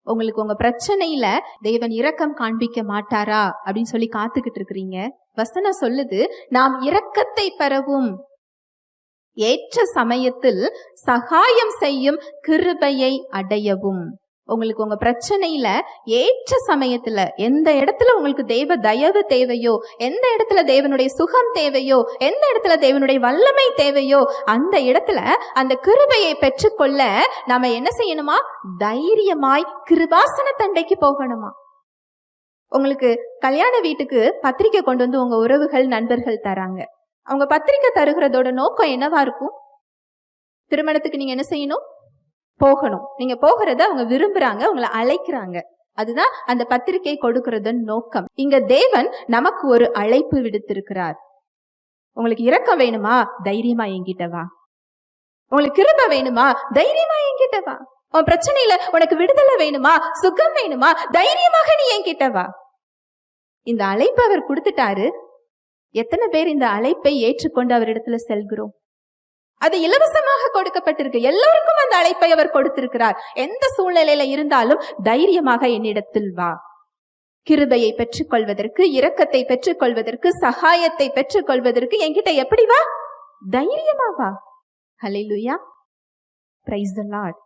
உங்களுக்கு உங்க பிரச்சனையில தேவன் இரக்கம் காண்பிக்க மாட்டாரா அப்படின்னு சொல்லி காத்துக்கிட்டு இருக்கிறீங்க. வசனம் சொல்லுது, நாம் இரக்கத்தை பெறவும் ஏற்ற சமயத்தில் சகாயம் செய்யும் கிருபையை அடையவும். உங்களுக்கு உங்க பிரச்சனையில ஏற்ற சமயத்துல எந்த இடத்துல உங்களுக்கு தேவ தயவு தேவையோ, எந்த இடத்துல தேவனுடைய சுகம் தேவையோ, எந்த இடத்துல தேவனுடைய வல்லமை தேவையோ, அந்த இடத்துல அந்த கிருபையை பெற்றுக்கொள்ள நாம என்ன செய்யணுமா? தைரியமாய் கிருபாசன தண்டைக்கு போகணுமா? உங்களுக்கு கல்யாண வீட்டுக்கு பத்திரிக்கை கொண்டு வந்து உங்க உறவுகள் நண்பர்கள் தராங்க. அவங்க பத்திரிக்கை தருகிறதோட நோக்கம் என்னவா இருக்கும்? திருமணத்துக்கு நீங்க என்ன செய்யணும்? போகணும். நீங்க போகிறத அவங்க விரும்புறாங்க, உங்களை அழைக்கிறாங்க. அதுதான் அந்த பத்திரிகை கொடுக்கறதன் நோக்கம். இங்க தேவன் நமக்கு ஒரு அழைப்பு விடுத்திருக்கிறார். உங்களுக்கு இரக்கம் வேணுமா? தைரியமா என்கிட்ட வா. உங்களுக்கு கிருபை வேணுமா? தைரியமா என்கிட்ட வா. உன் பிரச்சனையில உனக்கு விடுதலை வேணுமா? சுகம் வேணுமா? தைரியமாக நீ என்கிட்ட வா. இந்த அழைப்பு அவர் கொடுத்துட்டாரு. எத்தனை பேர் இந்த அழைப்பை ஏற்றுக்கொண்டு அவரிடத்துல செல்கிறோம்? அது இலவசமாக கொடுக்கப்பட்டிருக்கு. எல்லோருக்கும் அந்த அழைப்பை அவர் கொடுத்திருக்கிறார். எந்த சூழ்நிலையில இருந்தாலும் தைரியமாக என்னிடத்தில் வா. கிருபையை பெற்றுக்கொள்வதற்கு, இரக்கத்தை பெற்றுக்கொள்வதற்கு, சகாயத்தை பெற்றுக்கொள்வதற்கு என்கிட்ட எப்படி வா? தைரியமா வா. ஹல்லேலூயா. Praise the Lord.